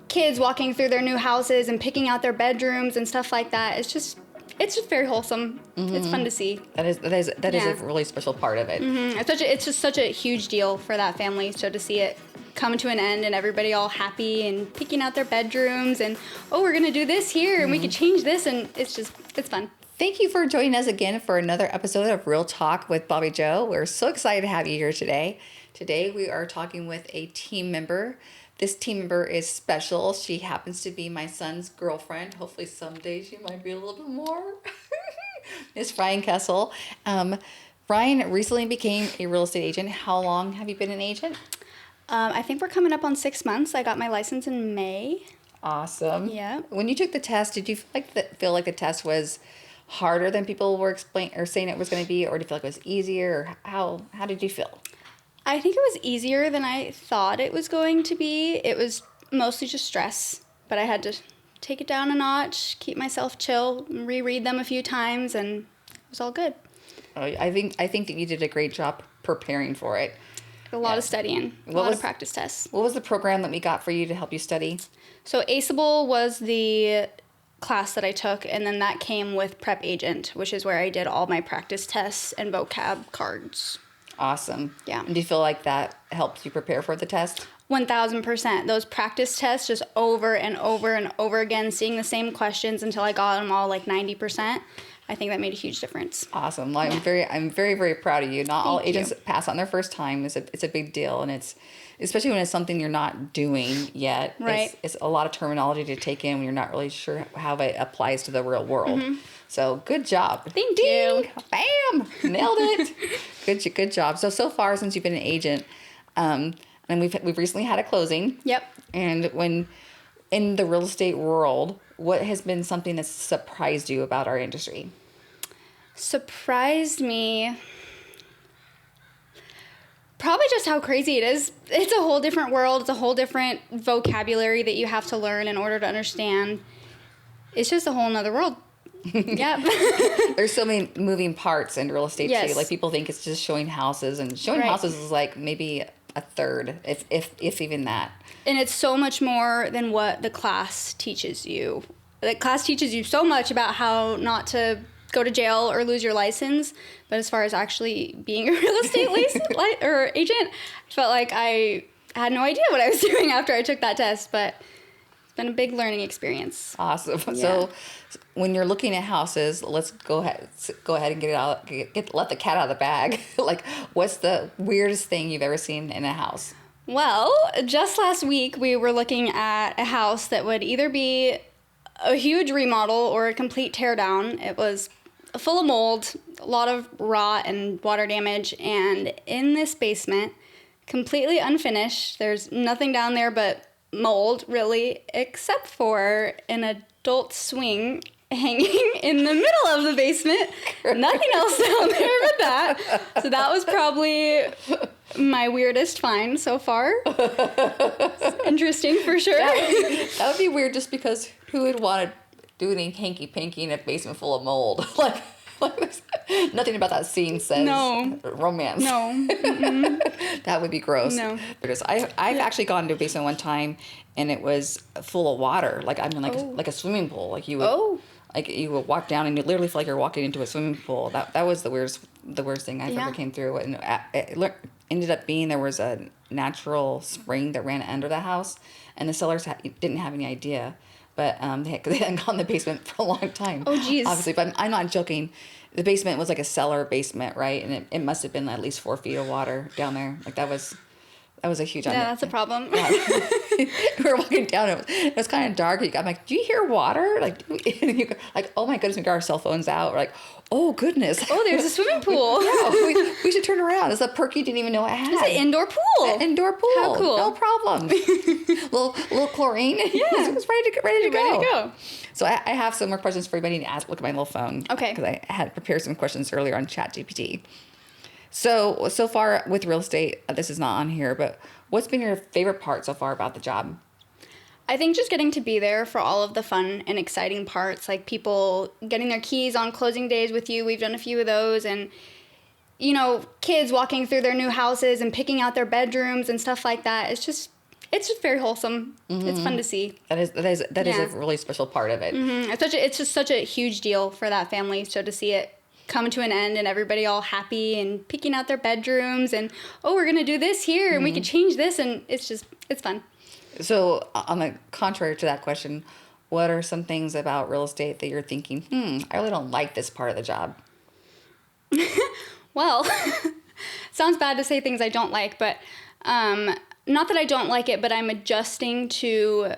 kids walking through their new houses and picking out their bedrooms and stuff like that. It's just very wholesome. Mm-hmm. It's fun to see. That is a really special part of it. Mm-hmm. It's just such a huge deal for that family. So to see it come to an end and everybody all happy and picking out their bedrooms and, oh, we're going to do this here and we could change this, and it's fun. Thank you for joining us again for another episode of Real Talk with Bobbie Jo. We're so excited to have you here today. Today we are talking with a team member. This team member is special. She happens to be my son's girlfriend. Hopefully someday she might be a little bit more. Miss Ryan Kessel. Ryan recently became a real estate agent. How long have you been an agent? I think we're coming up on 6 months. I got my license in May. Awesome. Yeah. When you took the test, did you feel like the test was harder than people were saying it was going to be, or did you feel like it was easier? Or how did you feel? I think it was easier than I thought it was going to be. It was mostly just stress, but I had to take it down a notch, keep myself chill, reread them a few times, and it was all good. I think that you did a great job preparing for it. A lot of studying, a lot of practice tests. What was the program that we got for you to help you study? So ACEable was the class that I took, and then that came with Prep Agent, which is where I did all my practice tests and vocab cards. Awesome. Yeah. And do you feel like that helped you prepare for the test? 1,000%. Those practice tests just over and over and over again, seeing the same questions until I got them all like 90%. I think that made a huge difference. Awesome. Well, I'm very, very proud of you. Not all agents pass on their first time. It's a big deal, and it's especially when it's something you're not doing yet. Right. It's a lot of terminology to take in when you're not really sure how it applies to the real world. Mm-hmm. So good job. Thank you. Bam! Nailed it. Good job. So far since you've been an agent, and we've recently had a closing. Yep. And when in the real estate world, what has been something that's surprised you about our industry? Surprised me, probably just how crazy it is. It's a whole different world. It's a whole different vocabulary that you have to learn in order to understand. It's just a whole nother world. Yep. There's so many moving parts in real estate yes. too. Like people think it's just showing houses, and showing houses is like maybe a third, if even that. And it's so much more than what the class teaches you. The class teaches you so much about how not to go to jail or lose your license, but as far as actually being a real estate or agent, I felt like I had no idea what I was doing after I took that test, but it's been a big learning experience. Awesome. Yeah. So when you're looking at houses, let's go ahead and get it out. Let the cat out of the bag. Like, what's the weirdest thing you've ever seen in a house? Well, just last week we were looking at a house that would either be a huge remodel or a complete tear down. It was full of mold, a lot of rot and water damage, and in this basement, completely unfinished. There's nothing down there but mold, really, except for an adult swing hanging in the middle of the basement. Nothing else down there but that. So that was probably my weirdest find so far. It's interesting for sure. That would be weird, just because who would want to do any hanky-panky in a basement full of mold? like nothing about that scene says romance. No. That would be gross. No. Because I've actually gone into a basement one time, and it was full of water. Like a swimming pool. Like you would walk down and you literally feel like you're walking into a swimming pool. That was the worst thing I've ever came through. And it ended up being there was a natural spring that ran under the house, and the sellers didn't have any idea. But they hadn't gone in the basement for a long time. Oh, geez. Obviously, but I'm not joking. The basement was like a cellar basement, right? And it must have been at least 4 feet of water down there. Like that was a huge. Yeah, that's a problem. Yeah. We were walking down. It was kind of dark. I'm like, do you hear water? Like, oh my goodness, we got our cell phones out. We're like, oh goodness. Oh, there's a swimming pool. Yeah, we should turn around. It's a perk you didn't even know I had. It's an indoor pool. An indoor pool. How cool. No problem. little chlorine. Yeah. It was ready to go. So I have some more questions for everybody to ask. Look at my little phone. Okay. Because I had prepared some questions earlier on ChatGPT. So far with real estate, this is not on here, but what's been your favorite part so far about the job? I think just getting to be there for all of the fun and exciting parts, like people getting their keys on closing days with you. We've done a few of those, and kids walking through their new houses and picking out their bedrooms and stuff like that. it's just very wholesome. It's fun to see. That is a really special part of it. It's just such a huge deal for that family. So to see it come to an end and everybody all happy and picking out their bedrooms and, oh, we're going to do this here and we can change this. And it's fun. So on the contrary to that question, what are some things about real estate that you're thinking, I really don't like this part of the job? Well, sounds bad to say things I don't like, but not that I don't like it, but I'm adjusting to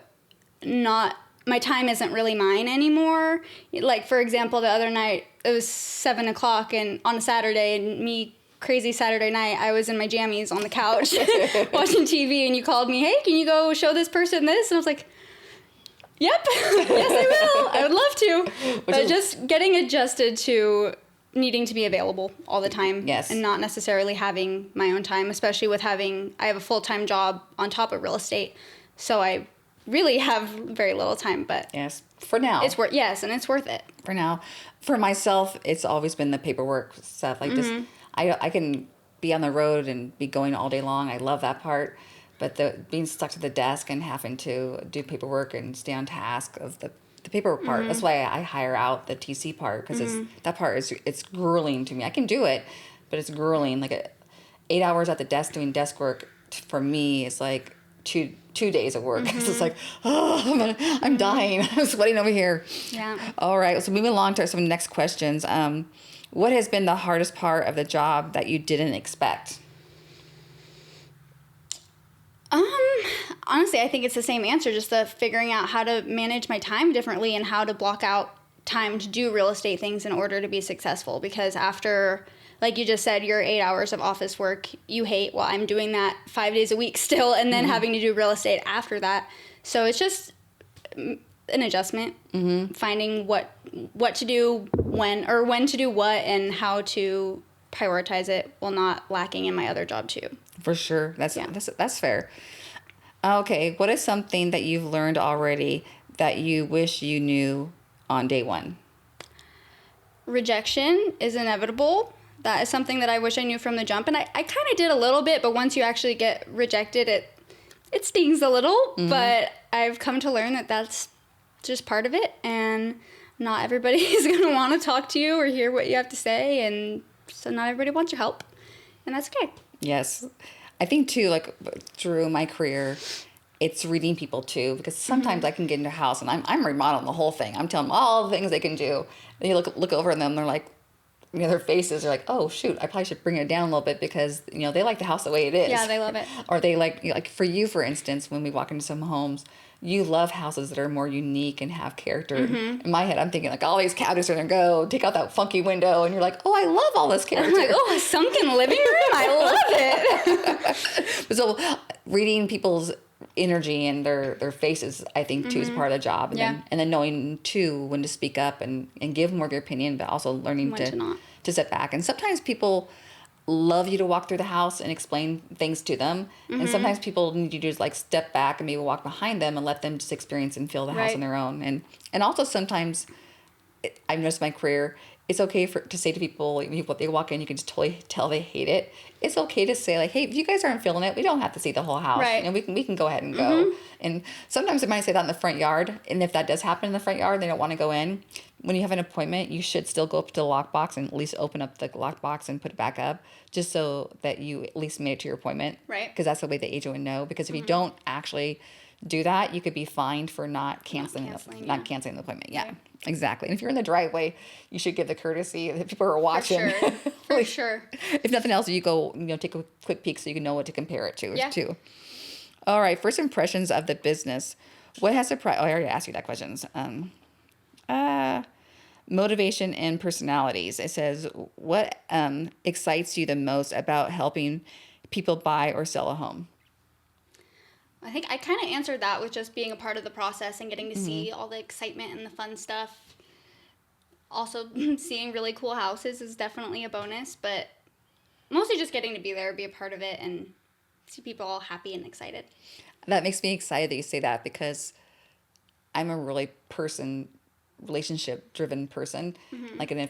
my time isn't really mine anymore. Like, for example, the other night, it was 7 o'clock and on a Saturday, and crazy Saturday night, I was in my jammies on the couch watching TV, and you called me, hey, can you go show this person this? And I was like, yep, yes, I will. I would love to. But just getting adjusted to needing to be available all the time. Yes. And not necessarily having my own time, especially with I have a full-time job on top of real estate. So I really have very little time, but yes, for now. It's worth it. For now. For myself, it's always been the paperwork stuff. Like just, I can be on the road and be going all day long. I love that part. But being stuck to the desk and having to do paperwork and stay on task of the paperwork part. That's why I hire out the TC part, because that part it's grueling to me. I can do it, but it's grueling. Like 8 hours at the desk doing desk work for me is like two days of work. So it's like, oh, I'm dying. I'm sweating over here. Yeah. All right. So moving along to some next questions. What has been the hardest part of the job that you didn't expect? Honestly, I think it's the same answer, just the figuring out how to manage my time differently and how to block out time to do real estate things in order to be successful. Because after, like you just said, your 8 hours of office work you hate, well, I'm doing that 5 days a week still, and then having to do real estate after that. So it's just an adjustment, finding what to do when to do what and how to prioritize it while not lacking in my other job too. For sure. That's fair. Okay. What is something that you've learned already that you wish you knew on day one? Rejection is inevitable. That is something that I wish I knew from the jump. And I kind of did a little bit, but once you actually get rejected, it stings a little. But I've come to learn that that's just part of it. And not everybody is going to want to talk to you or hear what you have to say. And so not everybody wants your help. And that's okay. Yes. I think too, like through my career, it's reading people too, because sometimes I can get into a house and I'm remodeling the whole thing. I'm telling them all the things they can do. And you look over at them, they're like, their faces are like, oh shoot, I probably should bring it down a little bit because they like the house the way it is. Yeah, they love it. Or they like for you, for instance, when we walk into some homes, you love houses that are more unique and have character. In my head, I'm thinking like all these cabinets are gonna go. Take out that funky window, and you're like, oh, I love all this character. I'm like, oh, a sunken living room, I love it. So reading people's energy and their faces, I think too, is part of the job. And then knowing too when to speak up and give more of your opinion, but also learning to step back. And sometimes people love you to walk through the house and explain things to them. And sometimes people need you to just like step back and maybe walk behind them and let them just experience and feel the house on their own. And also sometimes I've noticed in my career, it's okay to say to people, what they walk in, you can just totally tell they hate it. It's okay to say like, hey, if you guys aren't feeling it, we don't have to see the whole house. Right. And we can go ahead and go. And sometimes they might say that in the front yard. And if that does happen in the front yard, they don't want to go in. When you have an appointment, you should still go up to the lockbox and at least open up the lockbox and put it back up, just so that you at least made it to your appointment. Right. Because that's the way the agent would know. Because if you don't actually do that, you could be fined for not canceling the appointment. Yeah, right. Exactly. And if you're in the driveway, you should give the courtesy that people are watching. For sure. If nothing else, you go, take a quick peek so you can know what to compare it to. Too. All right. First impressions of the business. What has surprised? Oh, I already asked you that questions. Motivation and personalities. It says, what excites you the most about helping people buy or sell a home? I think I kind of answered that with just being a part of the process and getting to see all the excitement and the fun stuff. Also, seeing really cool houses is definitely a bonus, but mostly just getting to be there, be a part of it, and see people all happy and excited. That makes me excited that you say that, because I'm a really relationship-driven person. Like, and if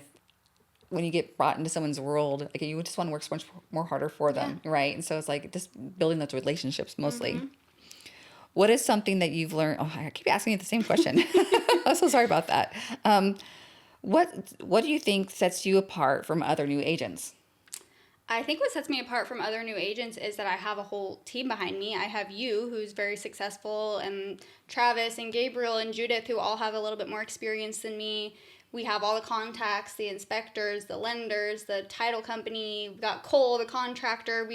when you get brought into someone's world, like, you just want to work so much more harder for them, right? And so it's like just building those relationships mostly. What is something that you've learned? Oh, I keep asking you the same question. I'm so sorry about that. What do you think sets you apart from other new agents? I think what sets me apart from other new agents is that I have a whole team behind me. I have you, who's very successful, and Travis and Gabriel and Judith, who all have a little bit more experience than me. We have all the contacts, the inspectors, the lenders, the title company. We've got Cole, the contractor.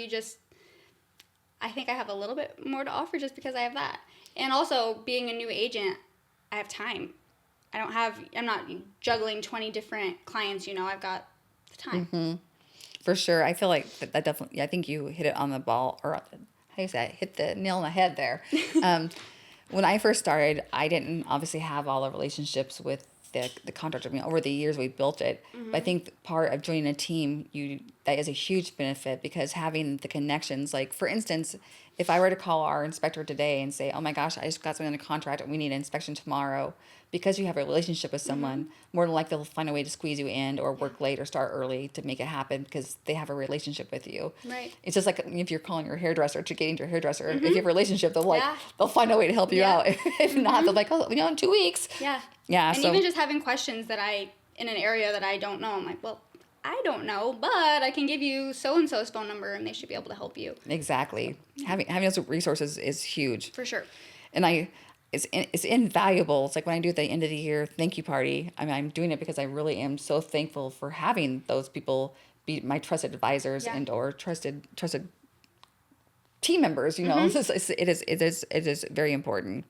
I think I have a little bit more to offer just because I have that. And also, being a new agent, I have time. I'm not juggling 20 different clients, I've got the time. Mm-hmm. For sure. I feel like that definitely, I think you hit it on the ball, or how do you say it? Hit the nail on the head there. When I first started, I didn't obviously have all the relationships with the contractor. I mean, over the years we built it. Mm-hmm. But I think part of joining a team, that is a huge benefit, because having the connections, like for instance, if I were to call our inspector today and say, oh my gosh, I just got something on a contract and we need an inspection tomorrow, because you have a relationship with someone, mm-hmm. more than likely they'll find a way to squeeze you in or work late or start early to make it happen because they have a relationship with you. Right. It's just like if you're calling your hairdresser to get into your hairdresser, mm-hmm. if you have a relationship, they'll find a way to help you out. If mm-hmm. not, they're like, oh, in 2 weeks. Yeah. Yeah. And even just having questions in an area that I don't know, I'm like, well, I don't know, but I can give you so-and-so's phone number and they should be able to help you. Exactly. So, having those resources is huge. For sure. And it's invaluable. It's like when I do at the end of the year thank you party, I'm doing it because I really am so thankful for having those people be my trusted advisors and or trusted team members, Mm-hmm. It is very important.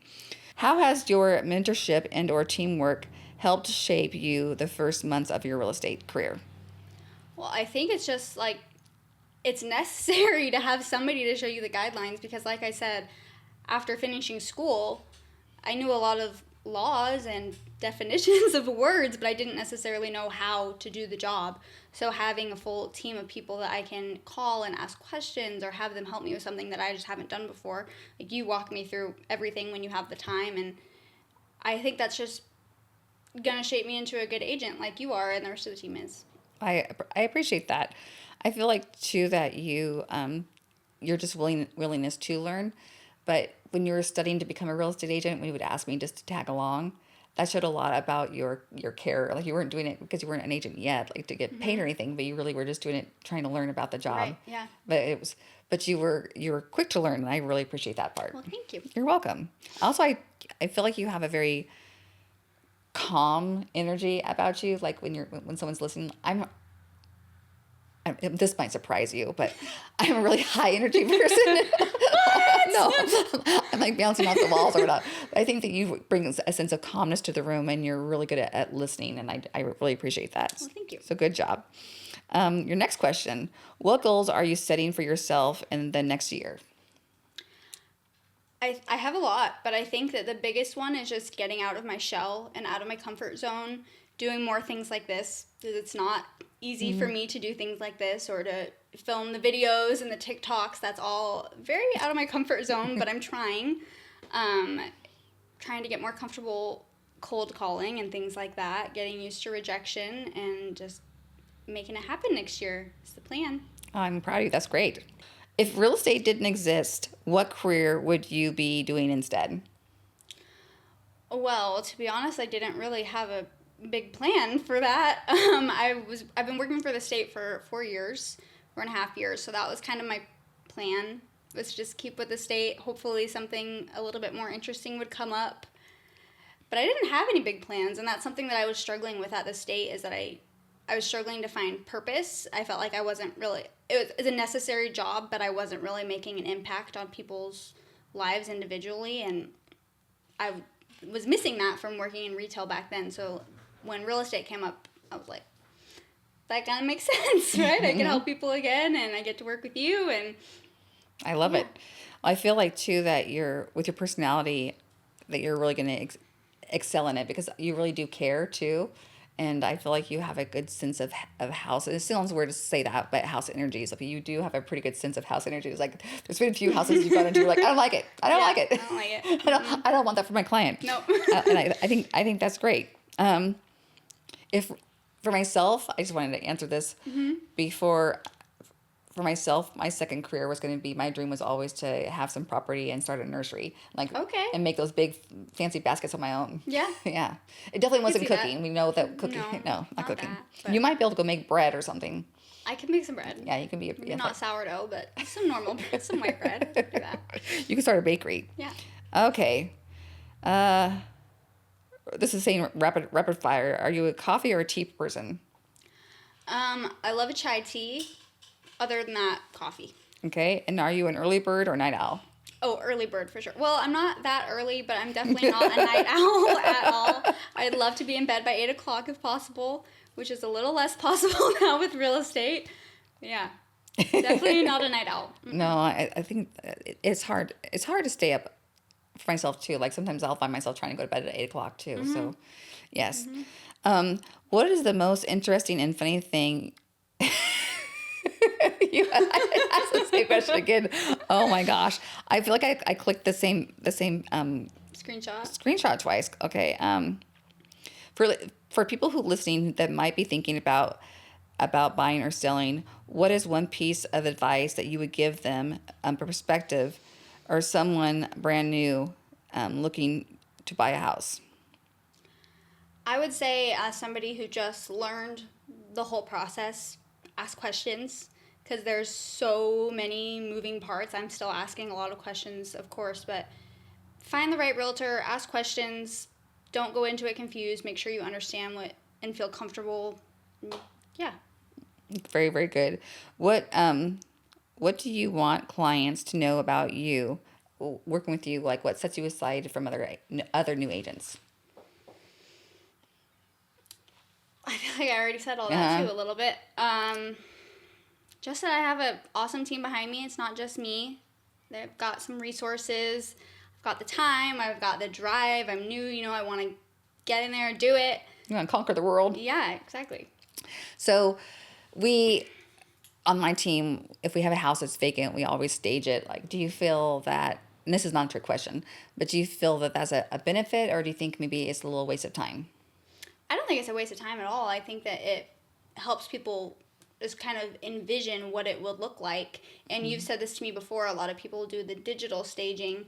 How has your mentorship and or teamwork helped shape you the first months of your real estate career? Well, I think it's just like it's necessary to have somebody to show you the guidelines, because like I said, after finishing school, I knew a lot of laws and definitions of words, but I didn't necessarily know how to do the job. So having a full team of people that I can call and ask questions or have them help me with something that I just haven't done before, like you walk me through everything when you have the time, and I think that's just gonna shape me into a good agent like you are and the rest of the team is. I appreciate that. I feel like too that you're just willingness to learn. But when you were studying to become a real estate agent, when you would ask me just to tag along, that showed a lot about your care. Like you weren't doing it because you weren't an agent yet, like to get mm-hmm. paid or anything, but you really were just doing it trying to learn about the job. Right, yeah. But you were quick to learn, and I really appreciate that part. Well, thank you. You're welcome. Also, I feel like you have a very calm energy about you. Like when someone's listening, this might surprise you, but I'm a really high energy person. No, I'm like bouncing off the walls or whatnot. I think that you bring a sense of calmness to the room, and you're really good at listening, and I really appreciate that. Well, thank you. So good job. Your next question: what goals are you setting for yourself in the next year? I have a lot, but I think that the biggest one is just getting out of my shell and out of my comfort zone, doing more things like this, because it's not easy mm-hmm. for me to do things like this or to film the videos and the TikToks. That's all very out of my comfort zone, but I'm trying to get more comfortable cold calling and things like that, getting used to rejection, and just making it happen next year is the plan. I'm proud of you. That's great. If real estate didn't exist, what career would you be doing instead? Well, to be honest, I didn't really have a big plan for that. I've been working for the state for 4.5 years, so that was kind of my plan, was just keep with the state. Hopefully something a little bit more interesting would come up. But I didn't have any big plans, and that's something that I was struggling with at the state, is that I was struggling to find purpose. I felt like I wasn't really, it was a necessary job, but I wasn't really making an impact on people's lives individually, and I was missing that from working in retail back then. So when real estate came up, I was like, that kind of makes sense, right? I can help people again, and I get to work with you, and I love it. I feel like too that with your personality, that you're really going to excel in it, because you really do care too. And I feel like you have a good sense of house. It sounds weird to say that, but house energies. Like you do have a pretty good sense of house energies. Like there's been a few houses you've gone into, you're like, I don't like it. I don't like it. I don't like it. I don't want that for my client. No. And I think that's great. If for myself, I just wanted to answer this before. for myself, my second career was going to be, my dream was always to have some property and start a nursery, like, and make those big fancy baskets on my own. Yeah. Yeah. It definitely wasn't cooking. That. We know that cooking, no, not cooking. That, you might be able to go make bread or something. I can make some bread. Yeah, you can be not sourdough, but some normal bread, some white bread. Do that. You can start a bakery. Yeah. Okay. This is saying rapid fire. Are you a coffee or a tea person? I love a chai tea. Other than that, coffee. Okay. And are you an early bird or night owl? Oh, early bird for sure. Well, I'm not that early, but I'm definitely not a night owl at all. I'd love to be in bed by 8 o'clock if possible, which is a little less possible now with real estate. Yeah. Definitely not a night owl. No, I think it's hard. It's hard to stay up for myself too. Like sometimes I'll find myself trying to go to bed at 8 o'clock too. Mm-hmm. So, yes. Mm-hmm. What is the most interesting and funny thing? I asked the same question again. Oh my gosh, I feel like I clicked the same screenshot twice. Okay. For people who listening that might be thinking about buying or selling, what is one piece of advice that you would give them, perspective, or someone brand new looking to buy a house? I would say, as somebody who just learned the whole process, ask questions, because there's so many moving parts. I'm still asking a lot of questions, of course, but find the right realtor, ask questions, don't go into it confused, make sure you understand what and feel comfortable. Yeah. Very, very good. What do you want clients to know about you working with you? Like, what sets you aside from other new agents? I feel like I already said all that too a little bit. Just that I have an awesome team behind me. It's not just me. They've got some resources. I've got the time. I've got the drive. I'm new. I want to get in there and do it. You want to conquer the world? Yeah, exactly. So on my team, if we have a house that's vacant, we always stage it. Like, do you feel that, and this is not a trick question, but do you feel that that's a benefit, or do you think maybe it's a little waste of time? I don't think it's a waste of time at all. I think that it helps people just kind of envision what it would look like. And you've said this to me before, a lot of people do the digital staging,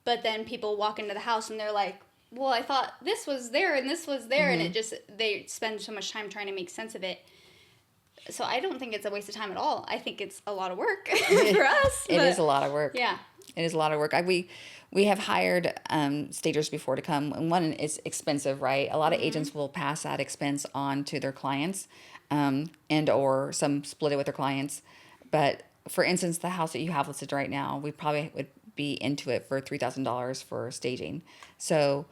but then people walk into the house and they're like, well, I thought this was there and this was there, and they spend so much time trying to make sense of it. So I don't think it's a waste of time at all. I think it's a lot of work for us. It is a lot of work. Yeah. It is a lot of work. We have hired stagers before to come, and one is expensive, right? A lot of agents will pass that expense on to their clients, and or some split it with their clients. But for instance, the house that you have listed right now, we probably would be into it for $3,000 for staging. So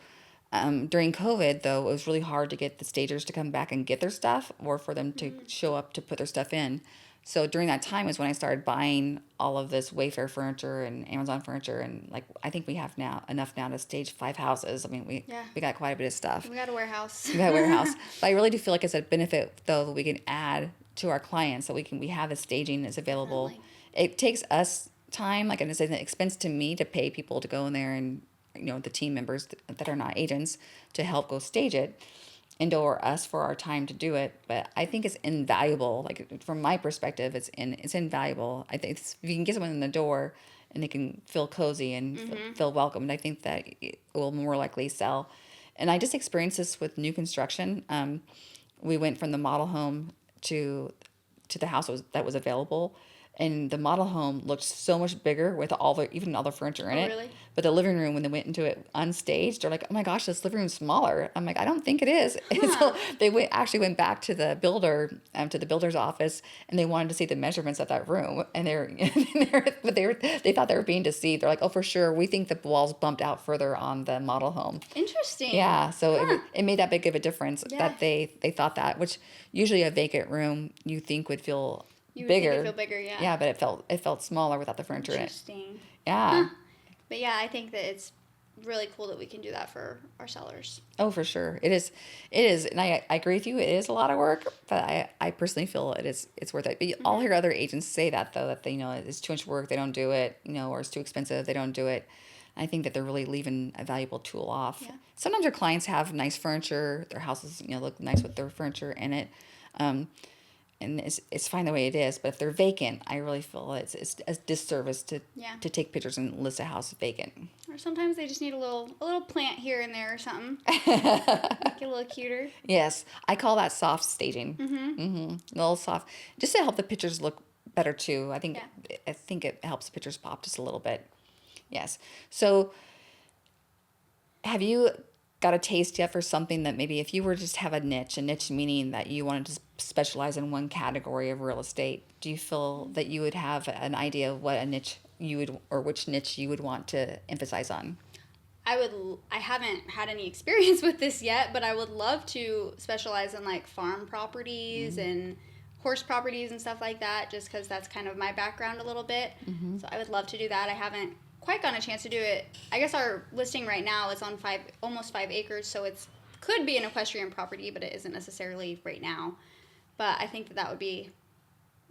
during COVID, though, it was really hard to get the stagers to come back and get their stuff, or for them to show up to put their stuff in. So during that time is when I started buying all of this Wayfair furniture and Amazon furniture, and like I think we have enough now to stage 5 houses. I mean, we got quite a bit of stuff. We got a warehouse. But I really do feel like it's a benefit though that we can add to our clients, that we have the staging that's available. It takes us time, like, and it's an expense to me to pay people to go in there and the team members that are not agents to help go stage it, and or us for our time to do it. But I think it's invaluable. Like, from my perspective, it's invaluable. I think if you can get someone in the door and they can feel cozy and feel welcomed, I think that it will more likely sell. And I just experienced this with new construction. We went from the model home to the house that was available. And the model home looked so much bigger with all the furniture in it. Really? But the living room, when they went into it unstaged, they're like, "Oh my gosh, this living room's smaller." I'm like, "I don't think it is." Huh. And so they actually went back to the builder's office, and they wanted to see the measurements of that room. And they thought they were being deceived. They're like, "Oh, for sure, we think the walls bumped out further on the model home." Interesting. Yeah, so it made that big of a difference that they thought that, which usually a vacant room you think would feel bigger. Think it'd feel bigger, yeah. Yeah, but it felt smaller without the furniture in it. Interesting. Yeah. Huh. But yeah, I think that it's really cool that we can do that for our sellers. Oh, for sure. It is, and I agree with you. It is a lot of work, but I personally feel it's worth it. But I'll hear other agents say that, though, that they it's too much work, they don't do it, or it's too expensive, they don't do it. I think that they're really leaving a valuable tool off. Yeah. Sometimes your clients have nice furniture, their houses look nice with their furniture in it. and it's fine the way it is. But if they're vacant, I really feel it's a disservice to take pictures and list a house vacant. Or sometimes they just need a little plant here and there or something. Make it a little cuter. Yes, I call that soft staging. A little soft, just to help the pictures look better too. I think it helps the pictures pop just a little bit. Yes. So, have you got a taste yet for something that maybe if you were to just have a niche meaning that you wanted to specialize in one category of real estate, do you feel that you would have an idea of what a niche you would, or which niche you would want to emphasize on? I haven't had any experience with this yet, but I would love to specialize in like farm properties and horse properties and stuff like that, just because that's kind of my background a little bit. So I would love to do that. I haven't quite gotten a chance to do it. I guess our listing right now is on almost 5 acres, so it could be an equestrian property, but it isn't necessarily right now. But I think that would be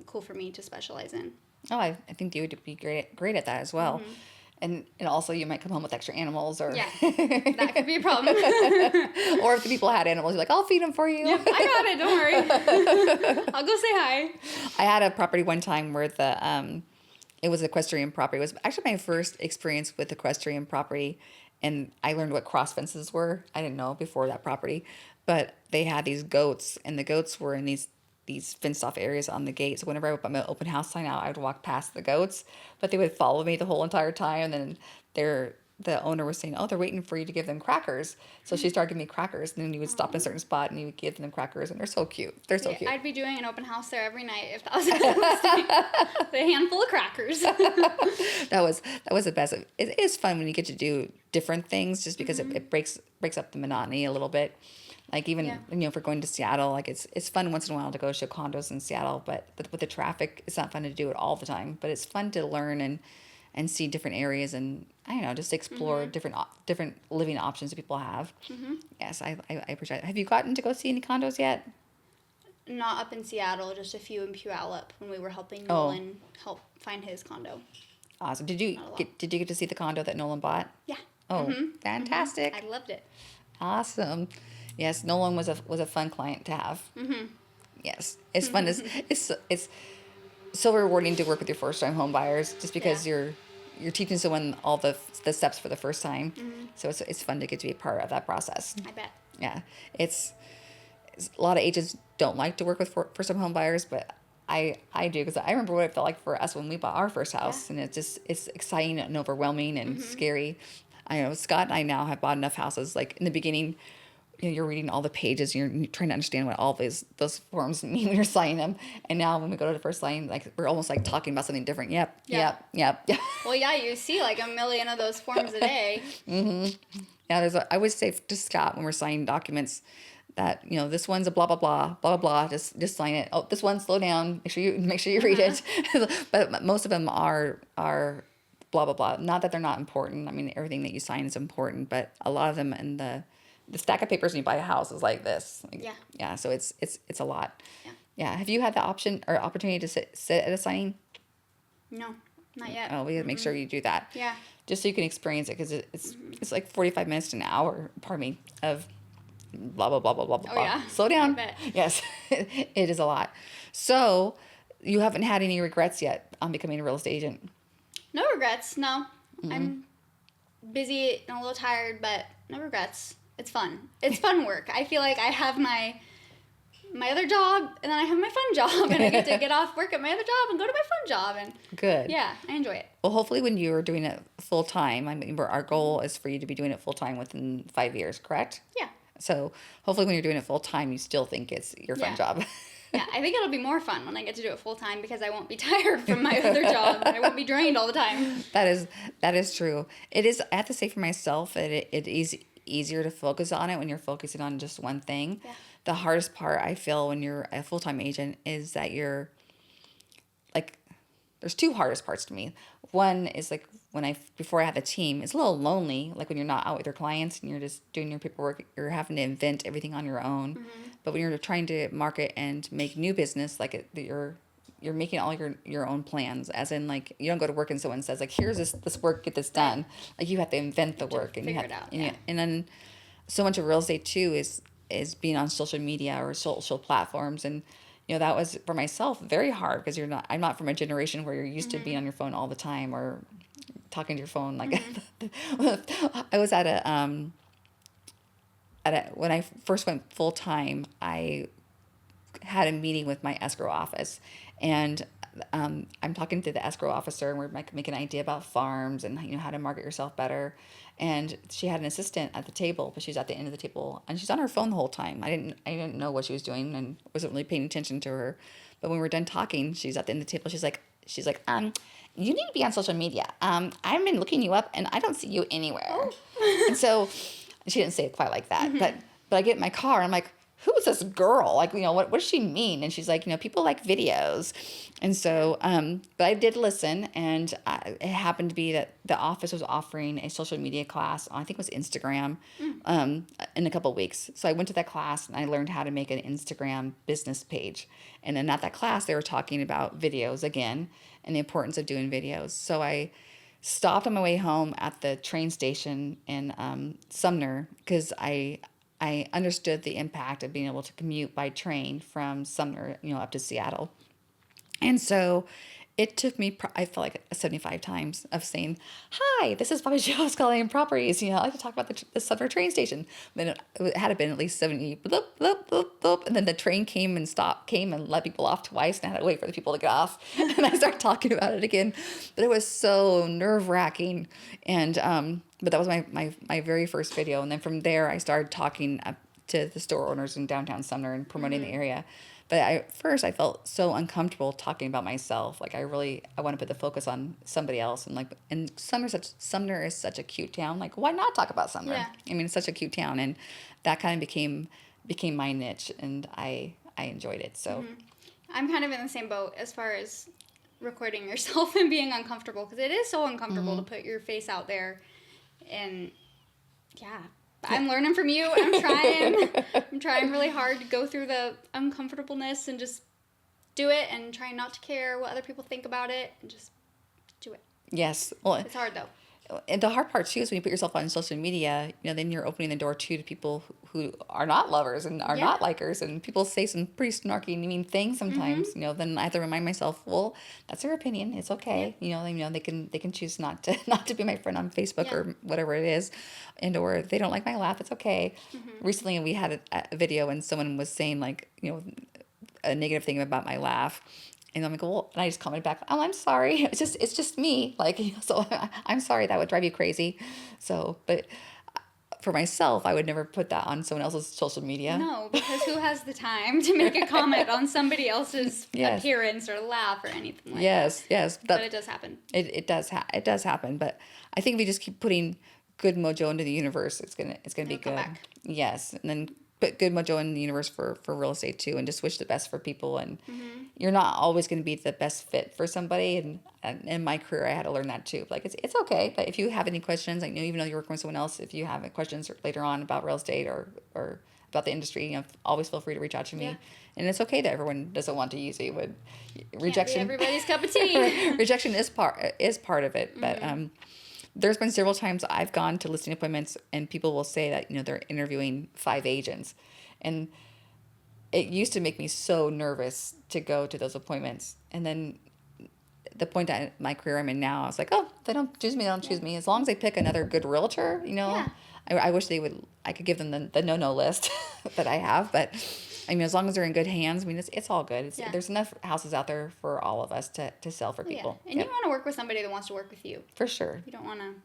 cool for me to specialize in. Oh, I think you would be great at that as well. And also you might come home with extra animals, or that could be a problem. Or if the people had animals, you're like, I'll feed them for you. Yep, I got it. Don't worry. I'll go say hi. I had a property one time where it was equestrian property. It was actually my first experience with equestrian property, and I learned what cross fences were. I didn't know before that property, but they had these goats, and the goats were in these fenced off areas on the gate. So whenever I would put my open house sign out, I would walk past the goats, but they would follow me the whole entire time. And then the owner was saying, "Oh, they're waiting for you to give them crackers." So she started giving me crackers, and then you would stop in a certain spot and you would give them crackers, and they're so cute. They're so cute. I'd be doing an open house there every night if that was a handful of crackers. That was the best. It is fun when you get to do different things, just because it breaks up the monotony a little bit. Like even if we're going to Seattle, like it's fun once in a while to go show condos in Seattle, but with the traffic, it's not fun to do it all the time. But it's fun to learn and see different areas, and I don't know, just explore different living options that people have. Yes, I appreciate it. Have you gotten to go see any condos yet? Not up in Seattle, just a few in Puyallup when we were helping Nolan help find his condo. Awesome. Did you get to see the condo that Nolan bought? Yeah. Oh, fantastic! I loved it. Awesome. Yes, Nolan was a fun client to have. Yes, it's fun. It's so rewarding to work with your first time home buyers, just because you're teaching someone all the steps for the first time. So it's fun to get to be a part of that process. I bet. Yeah, it's a lot of agents don't like to work with first time home buyers, but I do, because I remember what it felt like for us when we bought our first house, and it's exciting and overwhelming and scary. I know Scott and I now have bought enough houses. Like in the beginning, you're reading all the pages, and you're trying to understand what all those forms mean when you're signing them. And now when we go to the first line, like we're almost like talking about something different. Yep. Well, yeah, you see like a million of those forms a day. Yeah, I would say to Scott when we're signing documents that this one's a blah blah blah blah blah. Just sign it. Oh, this one, slow down. Make sure you read it. But most of them are blah blah blah. Not that they're not important. I mean, everything that you sign is important, but a lot of them in the stack of papers when you buy a house is like this. Yeah. So it's a lot. Yeah. Have you had the option or opportunity to sit at a signing? No, not yet. Oh, we have to make sure you do that. Yeah. Just so you can experience it, because it's like 45 minutes to an hour. Pardon me, of blah blah blah blah blah blah. Oh yeah. Slow down. I bet. Yes, it is a lot. So you haven't had any regrets yet on becoming a real estate agent? No regrets. No. I'm busy and a little tired, but no regrets. It's fun. It's fun work. I feel like I have my other job, and then I have my fun job, and I get to get off work at my other job and go to my fun job. And good. Yeah, I enjoy it. Well, hopefully when you're doing it full time, I mean, our goal is for you to be doing it full time within 5 years, correct? Yeah. So hopefully when you're doing it full time, you still think it's your fun job. Yeah, I think it'll be more fun when I get to do it full time, because I won't be tired from my other job. I won't be drained all the time. That is true. It is. I have to say for myself, it is easier to focus on it when you're focusing on just one thing. Yeah. The hardest part I feel when you're a full-time agent is that you're like, there's two hardest parts to me. One is like before I had the team, it's a little lonely, like when you're not out with your clients and you're just doing your paperwork, you're having to invent everything on your own. But when you're trying to market and make new business, like you're making all your own plans, as in like you don't go to work and someone says like, here's this work, get this done. Like you have to invent the work and you have figure it out. and then so much of real estate too is being on social media or social platforms, and that was for myself very hard because I'm not from a generation where you're used to being on your phone all the time or talking to your phone. Like I was when I first went full time, I had a meeting with my escrow office, and I'm talking to the escrow officer, and we're making an idea about farms and how to market yourself better. And she had an assistant at the table, but she's at the end of the table, and she's on her phone the whole time. I didn't know what she was doing, and wasn't really paying attention to her. But when we were done talking, she's at the end of the table. She's like, you need to be on social media. I've been looking you up, and I don't see you anywhere. Oh. And so she didn't say it quite like that, but I get in my car, and I'm like, who is this girl? Like, what does she mean? And she's like, people like videos. And so, but I did listen, and it happened to be that the office was offering a social media class, I think it was Instagram, in a couple of weeks. So I went to that class, and I learned how to make an Instagram business page. And then at that class, they were talking about videos again and the importance of doing videos. So I stopped on my way home at the train station in Sumner because I understood the impact of being able to commute by train from Sumner, up to Seattle. And so it took me, I felt like 75 times of saying, hi, this is Bobbie Jo calling Properties. I like to talk about the Sumner train station. Then it had been at least 70, bloop, bloop, bloop, bloop. And then the train came and let people off twice, and I had to wait for the people to get off. And I started talking about it again. But it was so nerve-wracking. And, but that was my very first video. And then from there, I started talking to the store owners in downtown Sumner and promoting the area. But at first, I felt so uncomfortable talking about myself. Like I want to put the focus on somebody else. And Sumner is such a cute town. Like, why not talk about Sumner? Yeah. I mean, it's such a cute town, and that kind of became my niche, and I enjoyed it. So, I'm kind of in the same boat as far as recording yourself and being uncomfortable, because it is so uncomfortable to put your face out there, and yeah. I'm learning from you. I'm trying really hard to go through the uncomfortableness and just do it, and try not to care what other people think about it, and just do it. Yes. Well, it's hard though. And the hard part too is when you put yourself on social media, then you're opening the door too to people who are not lovers and are not likers, and people say some pretty snarky, mean things sometimes. Then I have to remind myself, well, that's their opinion. It's okay. They can choose not to be my friend on Facebook or whatever it is, or if they don't like my laugh, it's okay. Recently, we had a video and someone was saying a negative thing about my laugh. And I'm like, well, and I just commented back, oh, I'm sorry. It's just me. So I'm sorry that would drive you crazy. So, but for myself, I would never put that on someone else's social media. No, because who has the time to make a comment on somebody else's appearance or laugh or anything like that? Yes. But it does happen. It does happen. But I think if we just keep putting good mojo into the universe, it's gonna be good. Back. Yes, and then put good mojo in the universe for real estate too, and just wish the best for people. And you're not always going to be the best fit for somebody. And in my career, I had to learn that too. Like it's okay, but if you have any questions, even though you're working with someone else, if you have questions later on about real estate or about the industry, always feel free to reach out to me. Yeah. And it's okay that everyone doesn't want to use it. Rejection, can't be everybody's cup of tea. Rejection is part of it, but there's been several times I've gone to listing appointments and people will say that, they're interviewing 5 agents. And it used to make me so nervous to go to those appointments. And then the point that my career I'm in now, I was like, oh, they don't choose me, they don't choose me. As long as they pick another good realtor, I wish I could give them the no-no list that I have. But as long as they're in good hands, it's all good. There's enough houses out there for all of us to sell for people. Yeah. And you want to work with somebody that wants to work with you. For sure. You don't want to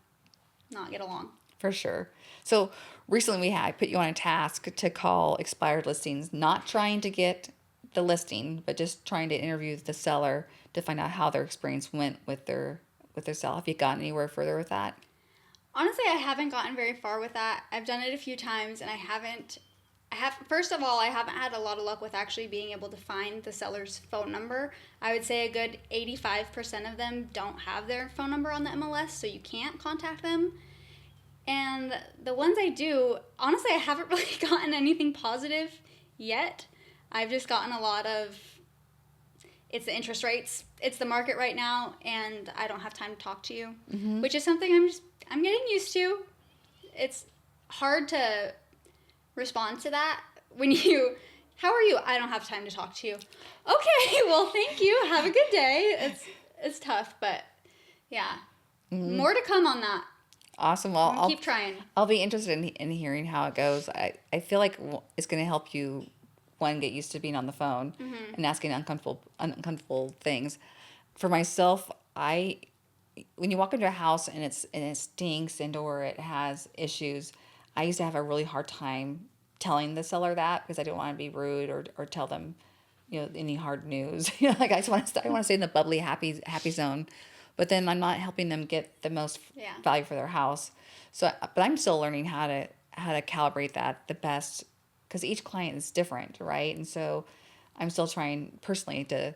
not get along. For sure. So recently I put you on a task to call expired listings, not trying to get the listing, but just trying to interview the seller to find out how their experience went with their sale. Have you gotten anywhere further with that? Honestly, I haven't gotten very far with that. I've done it a few times, and first of all, I haven't had a lot of luck with actually being able to find the seller's phone number. I would say a good 85% of them don't have their phone number on the MLS, so you can't contact them. And the ones I do, honestly, I haven't really gotten anything positive yet. I've just gotten a lot of, it's the interest rates, it's the market right now, and I don't have time to talk to you, which is something I'm getting used to. It's hard to respond to that when you How are you? I don't have time to talk to you. Okay, well, thank you. Have a good day. It's tough, but yeah. More to come on that. Awesome. Well, I'll keep trying. I'll be interested in hearing how it goes. I feel like it's going to help you, one, get used to being on the phone and asking uncomfortable things. For myself, when you walk into a house and it stinks or it has issues, I used to have a really hard time telling the seller that because I didn't want to be rude or tell them, any hard news. Like I want to stay in the bubbly, happy zone. But then I'm not helping them get the most value for their house. So, but I'm still learning how to calibrate that the best because each client is different, right? And so I'm still trying personally to,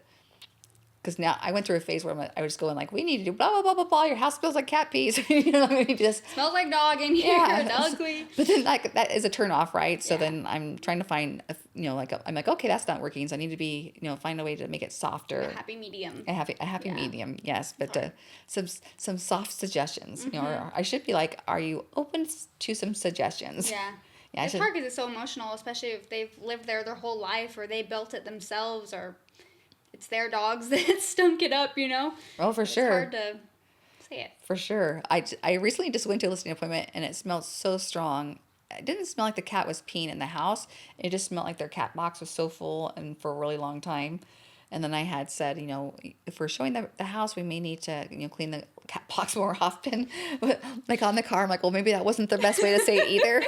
because now I went through a phase where I was going like, we need to do blah, blah, blah, blah, blah. Your house smells like cat peas. Just smells like dog in here. Yeah. It's ugly. But then that is a turn off, right? So then I'm trying to find, I'm like, okay, that's not working. So I need to be, find a way to make it softer. A happy medium. A happy medium, yes. But some soft suggestions, or I should be like, are you open to some suggestions? Yeah. Yeah. It's hard because it's so emotional, especially if they've lived there their whole life or they built it themselves or it's their dogs that stunk it up, Oh, for sure. It's hard to say it. For sure. I recently just went to a listing appointment and it smelled so strong. It didn't smell like the cat was peeing in the house. It just smelled like their cat box was so full and for a really long time. And then I had said, if we're showing the house, we may need to, clean the cat box more often. But like on the car, I'm like, well, maybe that wasn't the best way to say it either.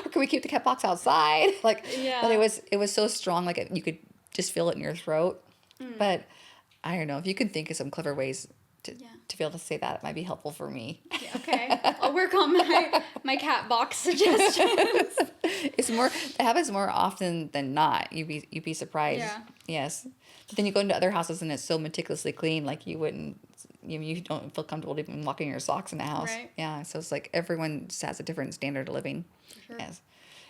Or can we keep the cat box outside? But it was so strong, like you could just feel it in your throat. But I don't know if you can think of some clever ways to be able to say that, it might be helpful for me. Yeah, okay, I'll work on my cat box suggestions. It happens more often than not. You'd be surprised. Yeah. Yes. But then you go into other houses and it's so meticulously clean, like you don't feel comfortable even walking in your socks in the house. Right. Yeah. So it's like everyone just has a different standard of living. For sure. Yes.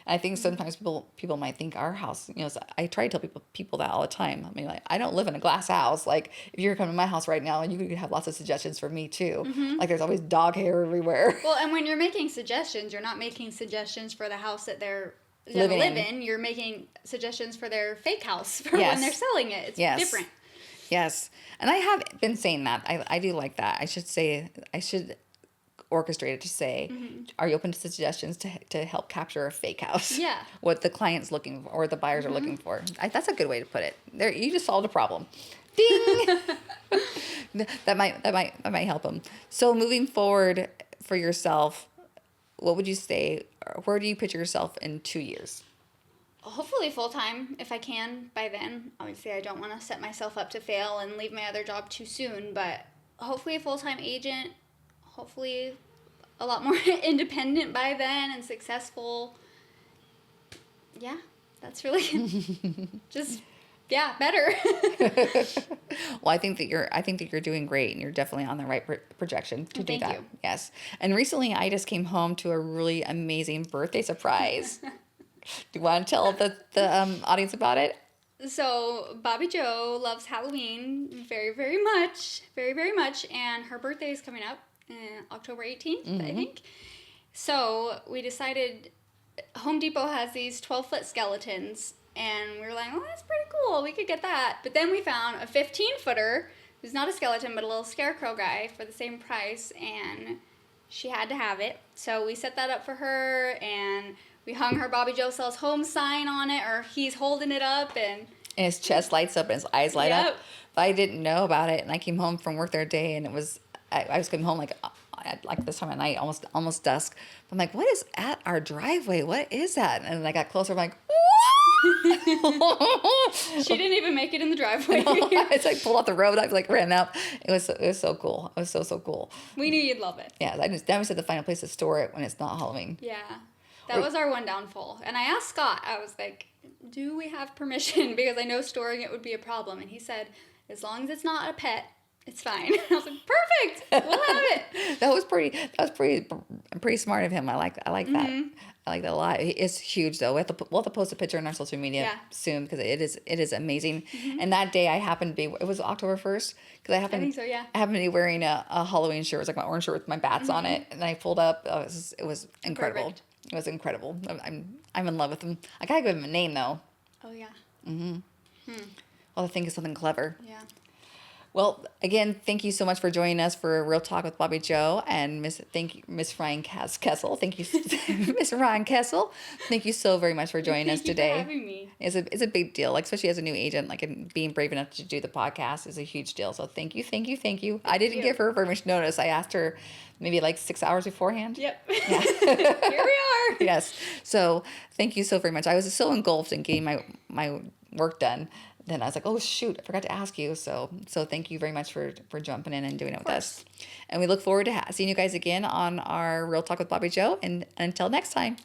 I think sometimes people might think our house, I try to tell people that all the time. I mean, like, I don't live in a glass house. Like, if you're coming to my house right now, you could have lots of suggestions for me, too. Mm-hmm. Like, there's always dog hair everywhere. Well, and when you're making suggestions, you're not making suggestions for the house that they're going to live in. You're making suggestions for their fake house for when they're selling it. It's different. Yes. And I have been saying that. I do like that. I should orchestrated to say, are you open to suggestions to help capture a fake house? Yeah. What the client's looking for or the buyers are looking for. That's a good way to put it. There, you just solved a problem. Ding! that might help them. So moving forward for yourself, what would you say, where do you picture yourself in 2 years? Hopefully full-time if I can by then. Obviously I don't want to set myself up to fail and leave my other job too soon, but hopefully a full-time agent. Hopefully a lot more independent by then and successful. Yeah, that's really just better. Well, I think that you're doing great and you're definitely on the right projection to do that. Thank you. Yes. And recently I just came home to a really amazing birthday surprise. Do you want to tell the audience about it? So Bobbie Jo loves Halloween very, very much, very, very much, and her birthday is coming up. October 18th, I think. So we decided Home Depot has these 12-foot skeletons, and we were like, oh, that's pretty cool. We could get that. But then we found a 15-footer who's not a skeleton, but a little scarecrow guy for the same price, and she had to have it. So we set that up for her, and we hung her Bobbie Jo Sells Home sign on it, or he's holding it up, and his chest lights up and his eyes light up. But I didn't know about it, and I came home from work that day, and it was... I was coming home like this time of night, almost dusk. I'm like, what is at our driveway? What is that? And I got closer. I'm like, she didn't even make it in the driveway. It's like pulled off the road. I ran out. It was so cool. It was so cool. We knew you'd love it. Yeah, now we said to find a place to store it when it's not Halloween. Yeah, that was our one downfall. And I asked Scott. I was like, do we have permission? Because I know storing it would be a problem. And he said, as long as it's not a pet. It's fine. I was like, perfect. We'll have it. That was pretty smart of him. I like that. I like that a lot. It's huge though. We'll have to post a picture on our social media soon because it is amazing. And that day I happened to be, it was October 1st because I think so, yeah. I happened to be wearing a Halloween shirt. It was like my orange shirt with my bats on it, and I pulled up. It was incredible. Perfect. It was incredible. I'm in love with him. I gotta give him a name though. Oh, yeah. I'll think of something clever. Yeah. Well, again, thank you so much for joining us for Real Talk with Bobbie Jo and Miss Ryan Kessel. Thank you, Miss Ryan Kessel. Thank you so very much for joining us today. Thank you for having me. It's a big deal, like especially as a new agent, like and being brave enough to do the podcast is a huge deal. So thank you. I didn't give her very much notice. I asked her maybe like 6 hours beforehand. Yep. Yeah. Here we are. Yes. So thank you so very much. I was so engulfed in getting my work done. Then I was like, oh shoot, I forgot to ask you. So thank you very much for jumping in and doing it with us. And we look forward to seeing you guys again on our Real Talk with Bobbie Jo. And until next time.